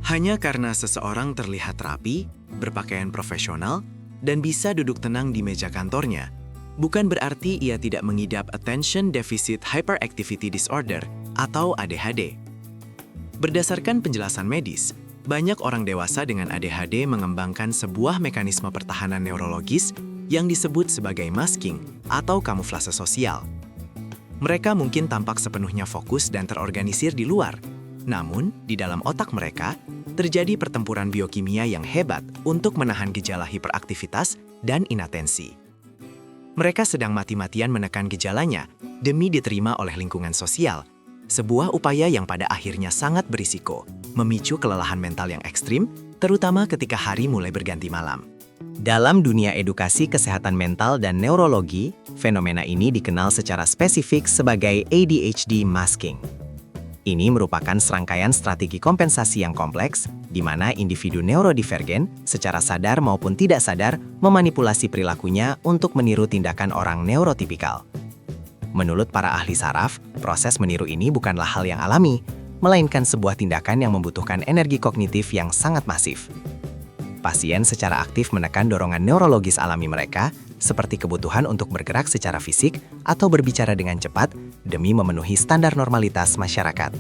Hanya karena seseorang terlihat rapi, berpakaian profesional, dan bisa duduk tenang di meja kantornya, bukan berarti ia tidak mengidap Attention Deficit Hyperactivity Disorder atau ADHD. Berdasarkan penjelasan medis, banyak orang dewasa dengan ADHD mengembangkan sebuah mekanisme pertahanan neurologis yang disebut sebagai masking atau kamuflase sosial. Mereka mungkin tampak sepenuhnya fokus dan terorganisir di luar, namun di dalam otak mereka terjadi pertempuran biokimia yang hebat untuk menahan gejala hiperaktivitas dan inatensi. Mereka sedang mati-matian menekan gejalanya demi diterima oleh lingkungan sosial, sebuah upaya yang pada akhirnya sangat berisiko, memicu kelelahan mental yang ekstrim, terutama ketika hari mulai berganti malam. Dalam dunia edukasi kesehatan mental dan neurologi, fenomena ini dikenal secara spesifik sebagai ADHD masking. Ini merupakan serangkaian strategi kompensasi yang kompleks, di mana individu neurodivergen secara sadar maupun tidak sadar memanipulasi perilakunya untuk meniru tindakan orang neurotipikal. Menurut para ahli saraf, proses meniru ini bukanlah hal yang alami, melainkan sebuah tindakan yang membutuhkan energi kognitif yang sangat masif. Pasien secara aktif menekan dorongan neurologis alami mereka, seperti kebutuhan untuk bergerak secara fisik atau berbicara dengan cepat demi memenuhi standar normalitas masyarakat.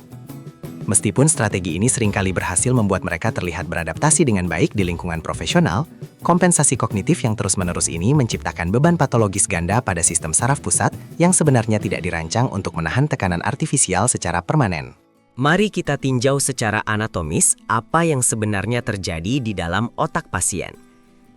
Meskipun strategi ini seringkali berhasil membuat mereka terlihat beradaptasi dengan baik di lingkungan profesional, kompensasi kognitif yang terus-menerus ini menciptakan beban patologis ganda pada sistem saraf pusat yang sebenarnya tidak dirancang untuk menahan tekanan artifisial secara permanen. Mari kita tinjau secara anatomis apa yang sebenarnya terjadi di dalam otak pasien.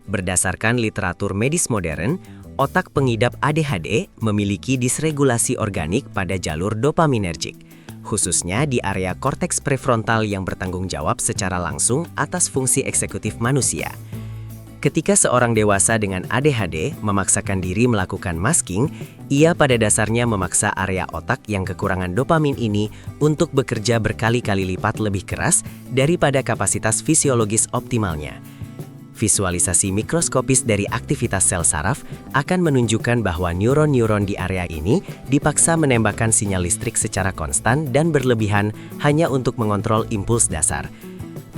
Berdasarkan literatur medis modern, otak pengidap ADHD memiliki disregulasi organik pada jalur dopaminergik, khususnya di area korteks prefrontal yang bertanggung jawab secara langsung atas fungsi eksekutif manusia. Ketika seorang dewasa dengan ADHD memaksakan diri melakukan masking, ia pada dasarnya memaksa area otak yang kekurangan dopamin ini untuk bekerja berkali-kali lipat lebih keras daripada kapasitas fisiologis optimalnya. Visualisasi mikroskopis dari aktivitas sel saraf akan menunjukkan bahwa neuron-neuron di area ini dipaksa menembakkan sinyal listrik secara konstan dan berlebihan hanya untuk mengontrol impuls dasar.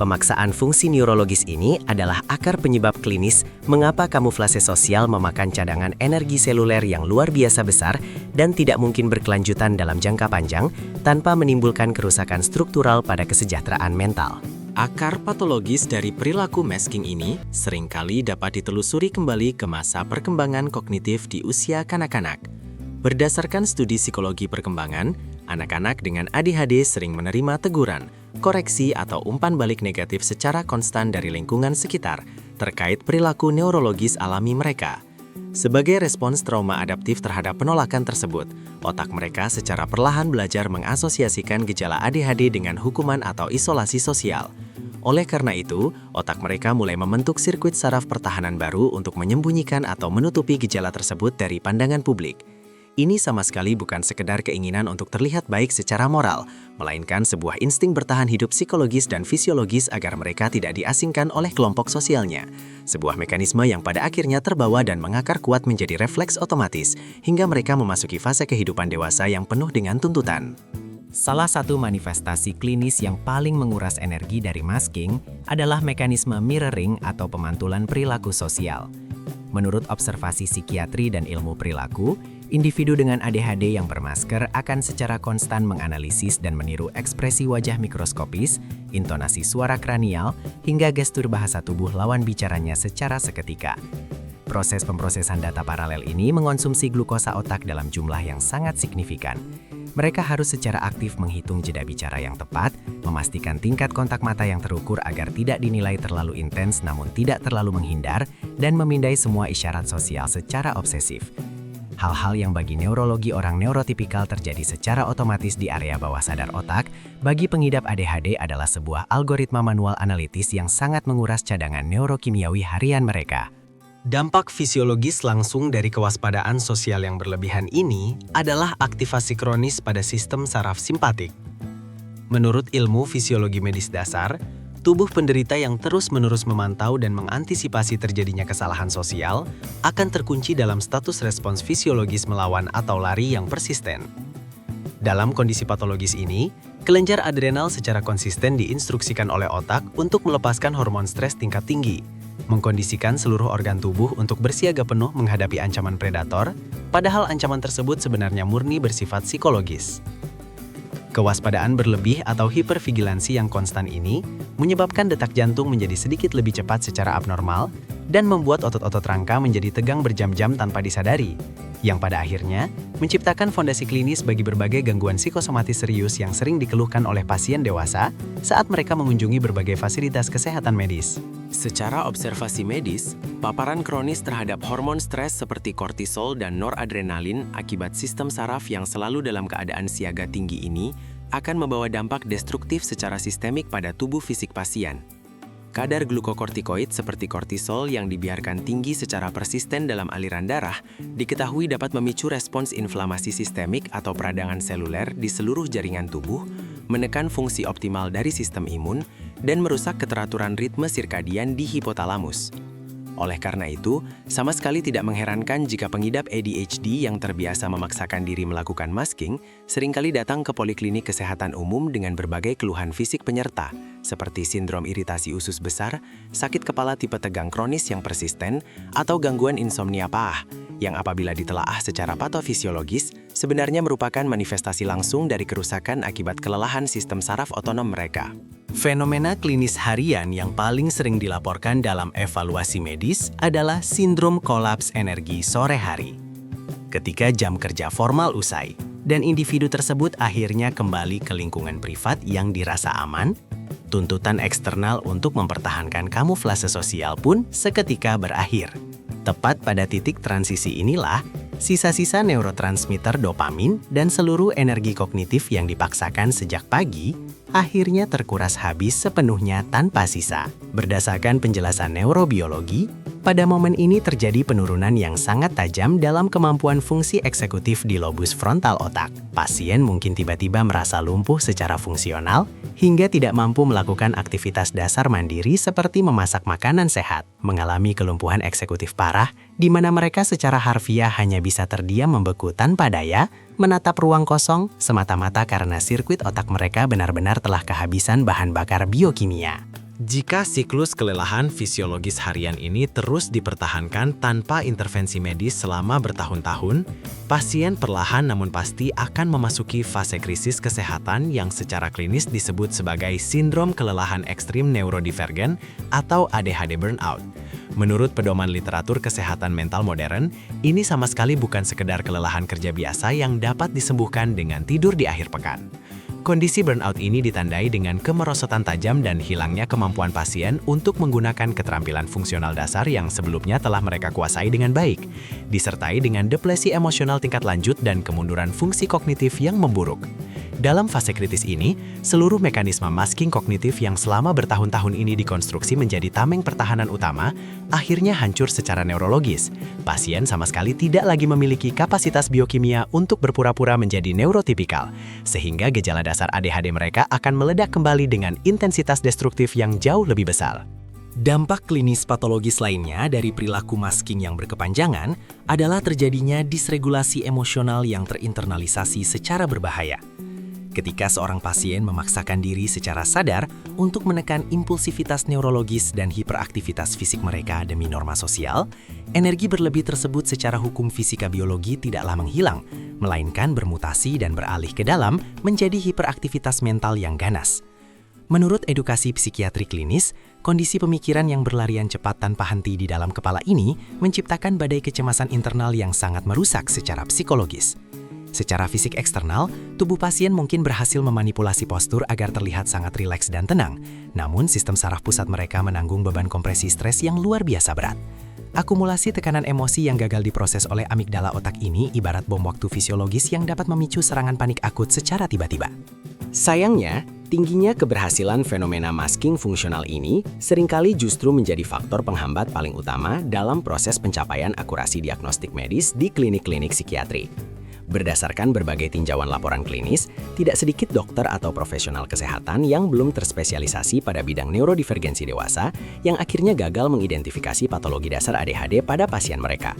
Pemaksaan fungsi neurologis ini adalah akar penyebab klinis mengapa kamuflase sosial memakan cadangan energi seluler yang luar biasa besar dan tidak mungkin berkelanjutan dalam jangka panjang tanpa menimbulkan kerusakan struktural pada kesejahteraan mental. Akar patologis dari perilaku masking ini seringkali dapat ditelusuri kembali ke masa perkembangan kognitif di usia kanak-kanak. Berdasarkan studi psikologi perkembangan, anak-anak dengan ADHD sering menerima teguran, koreksi atau umpan balik negatif secara konstan dari lingkungan sekitar terkait perilaku neurologis alami mereka. Sebagai respons trauma adaptif terhadap penolakan tersebut, otak mereka secara perlahan belajar mengasosiasikan gejala ADHD dengan hukuman atau isolasi sosial. Oleh karena itu, otak mereka mulai membentuk sirkuit saraf pertahanan baru untuk menyembunyikan atau menutupi gejala tersebut dari pandangan publik. Ini sama sekali bukan sekedar keinginan untuk terlihat baik secara moral, melainkan sebuah insting bertahan hidup psikologis dan fisiologis agar mereka tidak diasingkan oleh kelompok sosialnya. Sebuah mekanisme yang pada akhirnya terbawa dan mengakar kuat menjadi refleks otomatis, hingga mereka memasuki fase kehidupan dewasa yang penuh dengan tuntutan. Salah satu manifestasi klinis yang paling menguras energi dari masking adalah mekanisme mirroring atau pemantulan perilaku sosial. Menurut observasi psikiatri dan ilmu perilaku, individu dengan ADHD yang bermasker akan secara konstan menganalisis dan meniru ekspresi wajah mikroskopis, intonasi suara kranial, hingga gestur bahasa tubuh lawan bicaranya secara seketika. Proses pemrosesan data paralel ini mengonsumsi glukosa otak dalam jumlah yang sangat signifikan. Mereka harus secara aktif menghitung jeda bicara yang tepat, memastikan tingkat kontak mata yang terukur agar tidak dinilai terlalu intens namun tidak terlalu menghindar, dan memindai semua isyarat sosial secara obsesif. Hal-hal yang bagi neurologi orang neurotipikal terjadi secara otomatis di area bawah sadar otak, bagi pengidap ADHD adalah sebuah algoritma manual analitis yang sangat menguras cadangan neurokimiawi harian mereka. Dampak fisiologis langsung dari kewaspadaan sosial yang berlebihan ini adalah aktivasi kronis pada sistem saraf simpatik. Menurut ilmu fisiologi medis dasar, tubuh penderita yang terus-menerus memantau dan mengantisipasi terjadinya kesalahan sosial akan terkunci dalam status respons fisiologis melawan atau lari yang persisten. Dalam kondisi patologis ini, Kelenjar adrenal secara konsisten diinstruksikan oleh otak untuk melepaskan hormon stres tingkat tinggi, mengkondisikan seluruh organ tubuh untuk bersiaga penuh menghadapi ancaman predator, padahal ancaman tersebut sebenarnya murni bersifat psikologis. Kewaspadaan berlebih atau hipervigilansi yang konstan ini menyebabkan detak jantung menjadi sedikit lebih cepat secara abnormal dan membuat otot-otot rangka menjadi tegang berjam-jam tanpa disadari, yang pada akhirnya menciptakan fondasi klinis bagi berbagai gangguan psikosomatis serius yang sering dikeluhkan oleh pasien dewasa saat mereka mengunjungi berbagai fasilitas kesehatan medis. Secara observasi medis, paparan kronis terhadap hormon stres seperti kortisol dan noradrenalin akibat sistem saraf yang selalu dalam keadaan siaga tinggi ini akan membawa dampak destruktif secara sistemik pada tubuh fisik pasien. Kadar glukokortikoid seperti kortisol yang dibiarkan tinggi secara persisten dalam aliran darah diketahui dapat memicu respons inflamasi sistemik atau peradangan seluler di seluruh jaringan tubuh, menekan fungsi optimal dari sistem imun, dan merusak keteraturan ritme sirkadian di hipotalamus. Oleh karena itu, sama sekali tidak mengherankan jika pengidap ADHD yang terbiasa memaksakan diri melakukan masking seringkali datang ke poliklinik kesehatan umum dengan berbagai keluhan fisik penyerta, seperti sindrom iritasi usus besar, sakit kepala tipe tegang kronis yang persisten, atau gangguan insomnia PAH, yang apabila ditelaah secara patofisiologis, sebenarnya merupakan manifestasi langsung dari kerusakan akibat kelelahan sistem saraf otonom mereka. Fenomena klinis harian yang paling sering dilaporkan dalam evaluasi medis adalah sindrom kolaps energi sore hari. Ketika jam kerja formal usai, dan individu tersebut akhirnya kembali ke lingkungan privat yang dirasa aman, tuntutan eksternal untuk mempertahankan kamuflase sosial pun seketika berakhir. Tepat pada titik transisi inilah, sisa-sisa neurotransmitter dopamin dan seluruh energi kognitif yang dipaksakan sejak pagi akhirnya terkuras habis sepenuhnya tanpa sisa. Berdasarkan penjelasan neurobiologi, pada momen ini terjadi penurunan yang sangat tajam dalam kemampuan fungsi eksekutif di lobus frontal otak. Pasien mungkin tiba-tiba merasa lumpuh secara fungsional hingga tidak mampu melakukan aktivitas dasar mandiri seperti memasak makanan sehat, mengalami kelumpuhan eksekutif parah di mana mereka secara harfiah hanya bisa terdiam membeku tanpa daya, menatap ruang kosong semata-mata karena sirkuit otak mereka benar-benar telah kehabisan bahan bakar biokimia. Jika siklus kelelahan fisiologis harian ini terus dipertahankan tanpa intervensi medis selama bertahun-tahun, pasien perlahan namun pasti akan memasuki fase krisis kesehatan yang secara klinis disebut sebagai sindrom kelelahan ekstrim neurodivergen atau ADHD burnout. Menurut pedoman literatur kesehatan mental modern, ini sama sekali bukan sekedar kelelahan kerja biasa yang dapat disembuhkan dengan tidur di akhir pekan. Kondisi burnout ini ditandai dengan kemerosotan tajam dan hilangnya kemampuan pasien untuk menggunakan keterampilan fungsional dasar yang sebelumnya telah mereka kuasai dengan baik, disertai dengan depresi emosional tingkat lanjut dan kemunduran fungsi kognitif yang memburuk. Dalam fase kritis ini, seluruh mekanisme masking kognitif yang selama bertahun-tahun ini dikonstruksi menjadi tameng pertahanan utama, akhirnya hancur secara neurologis. Pasien sama sekali tidak lagi memiliki kapasitas biokimia untuk berpura-pura menjadi neurotipikal, sehingga gejala dasar ADHD mereka akan meledak kembali dengan intensitas destruktif yang jauh lebih besar. Dampak klinis patologis lainnya dari perilaku masking yang berkepanjangan adalah terjadinya disregulasi emosional yang terinternalisasi secara berbahaya. Ketika seorang pasien memaksakan diri secara sadar untuk menekan impulsivitas neurologis dan hiperaktivitas fisik mereka demi norma sosial, energi berlebih tersebut secara hukum fisika biologi tidaklah menghilang, melainkan bermutasi dan beralih ke dalam menjadi hiperaktivitas mental yang ganas. Menurut edukasi psikiatri klinis, kondisi pemikiran yang berlarian cepat tanpa henti di dalam kepala ini menciptakan badai kecemasan internal yang sangat merusak secara psikologis. Secara fisik eksternal, tubuh pasien mungkin berhasil memanipulasi postur agar terlihat sangat rileks dan tenang, namun sistem saraf pusat mereka menanggung beban kompresi stres yang luar biasa berat. Akumulasi tekanan emosi yang gagal diproses oleh amigdala otak ini ibarat bom waktu fisiologis yang dapat memicu serangan panik akut secara tiba-tiba. Sayangnya, tingginya keberhasilan fenomena masking fungsional ini seringkali justru menjadi faktor penghambat paling utama dalam proses pencapaian akurasi diagnostik medis di klinik-klinik psikiatri. Berdasarkan berbagai tinjauan laporan klinis, tidak sedikit dokter atau profesional kesehatan yang belum terspesialisasi pada bidang neurodivergensi dewasa yang akhirnya gagal mengidentifikasi patologi dasar ADHD pada pasien mereka.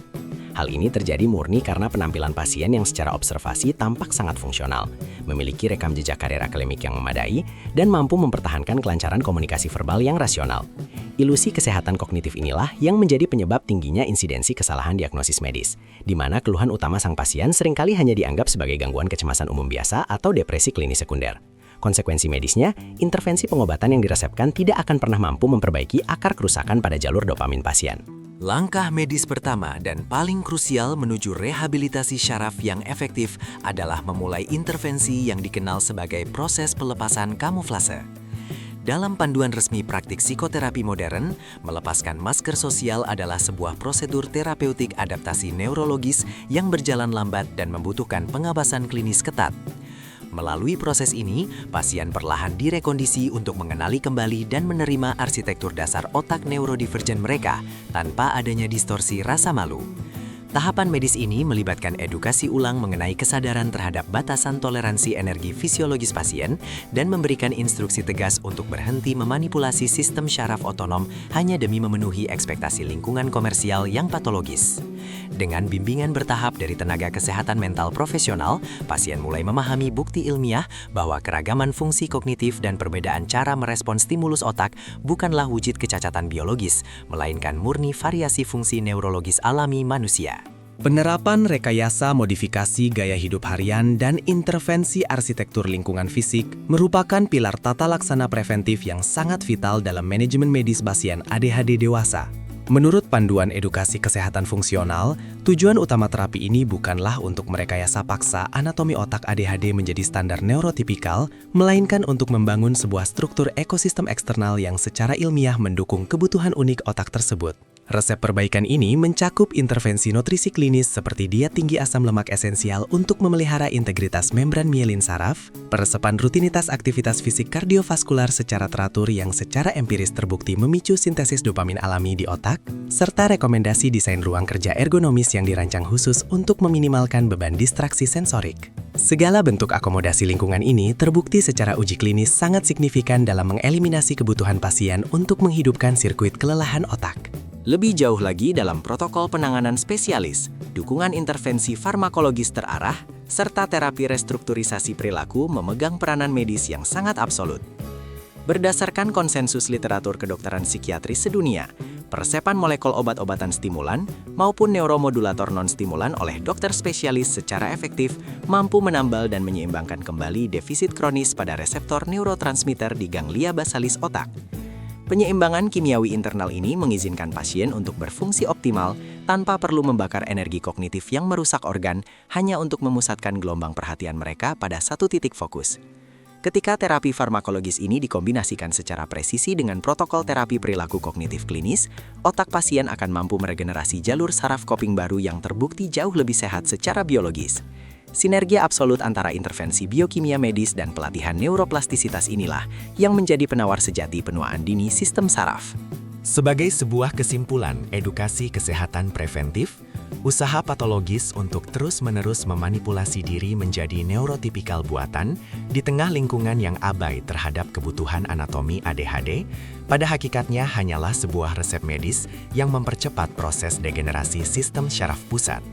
Hal ini terjadi murni karena penampilan pasien yang secara observasi tampak sangat fungsional, memiliki rekam jejak karir akademik yang memadai, dan mampu mempertahankan kelancaran komunikasi verbal yang rasional. Ilusi kesehatan kognitif inilah yang menjadi penyebab tingginya insidensi kesalahan diagnosis medis, di mana keluhan utama sang pasien seringkali hanya dianggap sebagai gangguan kecemasan umum biasa atau depresi klinis sekunder. Konsekuensi medisnya, intervensi pengobatan yang diresepkan tidak akan pernah mampu memperbaiki akar kerusakan pada jalur dopamin pasien. Langkah medis pertama dan paling krusial menuju rehabilitasi syaraf yang efektif adalah memulai intervensi yang dikenal sebagai proses pelepasan kamuflase. Dalam panduan resmi praktik psikoterapi modern, melepaskan masker sosial adalah sebuah prosedur terapeutik adaptasi neurologis yang berjalan lambat dan membutuhkan pengawasan klinis ketat. Melalui proses ini, pasien perlahan direkondisi untuk mengenali kembali dan menerima arsitektur dasar otak neurodivergen mereka tanpa adanya distorsi rasa malu. Tahapan medis ini melibatkan edukasi ulang mengenai kesadaran terhadap batasan toleransi energi fisiologis pasien dan memberikan instruksi tegas untuk berhenti memanipulasi sistem syaraf otonom hanya demi memenuhi ekspektasi lingkungan komersial yang patologis. Dengan bimbingan bertahap dari tenaga kesehatan mental profesional, pasien mulai memahami bukti ilmiah bahwa keragaman fungsi kognitif dan perbedaan cara merespons stimulus otak bukanlah wujud kecacatan biologis, melainkan murni variasi fungsi neurologis alami manusia. Penerapan rekayasa modifikasi gaya hidup harian dan intervensi arsitektur lingkungan fisik merupakan pilar tata laksana preventif yang sangat vital dalam manajemen medis pasien ADHD dewasa. Menurut panduan edukasi kesehatan fungsional, tujuan utama terapi ini bukanlah untuk merekayasa paksa anatomi otak ADHD menjadi standar neurotipikal, melainkan untuk membangun sebuah struktur ekosistem eksternal yang secara ilmiah mendukung kebutuhan unik otak tersebut. Resep perbaikan ini mencakup intervensi nutrisi klinis seperti diet tinggi asam lemak esensial untuk memelihara integritas membran mielin saraf, peresepan rutinitas aktivitas fisik kardiovaskular secara teratur yang secara empiris terbukti memicu sintesis dopamin alami di otak, serta rekomendasi desain ruang kerja ergonomis yang dirancang khusus untuk meminimalkan beban distraksi sensorik. Segala bentuk akomodasi lingkungan ini terbukti secara uji klinis sangat signifikan dalam mengeliminasi kebutuhan pasien untuk menghidupkan sirkuit kelelahan otak. Lebih jauh lagi dalam protokol penanganan spesialis, dukungan intervensi farmakologis terarah, serta terapi restrukturisasi perilaku memegang peranan medis yang sangat absolut. Berdasarkan konsensus literatur kedokteran psikiatris sedunia, peresepan molekul obat-obatan stimulan maupun neuromodulator non-stimulan oleh dokter spesialis secara efektif mampu menambal dan menyeimbangkan kembali defisit kronis pada reseptor neurotransmitter di ganglia basalis otak. Penyeimbangan kimiawi internal ini mengizinkan pasien untuk berfungsi optimal tanpa perlu membakar energi kognitif yang merusak organ hanya untuk memusatkan gelombang perhatian mereka pada satu titik fokus. Ketika terapi farmakologis ini dikombinasikan secara presisi dengan protokol terapi perilaku kognitif klinis, otak pasien akan mampu meregenerasi jalur saraf coping baru yang terbukti jauh lebih sehat secara biologis. Sinergi absolut antara intervensi biokimia medis dan pelatihan neuroplastisitas inilah yang menjadi penawar sejati penuaan dini sistem saraf. Sebagai sebuah kesimpulan edukasi kesehatan preventif, usaha patologis untuk terus-menerus memanipulasi diri menjadi neurotipikal buatan di tengah lingkungan yang abai terhadap kebutuhan anatomi ADHD, pada hakikatnya hanyalah sebuah resep medis yang mempercepat proses degenerasi sistem syaraf pusat.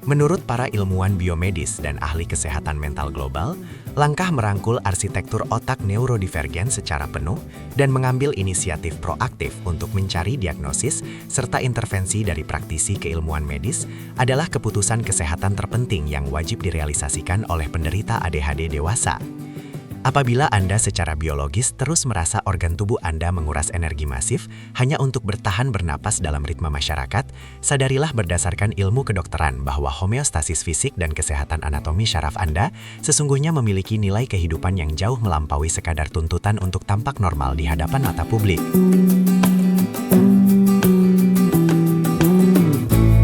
Menurut para ilmuwan biomedis dan ahli kesehatan mental global, langkah merangkul arsitektur otak neurodivergen secara penuh dan mengambil inisiatif proaktif untuk mencari diagnosis serta intervensi dari praktisi keilmuan medis adalah keputusan kesehatan terpenting yang wajib direalisasikan oleh penderita ADHD dewasa. Apabila Anda secara biologis terus merasa organ tubuh Anda menguras energi masif hanya untuk bertahan bernapas dalam ritme masyarakat, sadarilah berdasarkan ilmu kedokteran bahwa homeostasis fisik dan kesehatan anatomi syaraf Anda sesungguhnya memiliki nilai kehidupan yang jauh melampaui sekadar tuntutan untuk tampak normal di hadapan mata publik.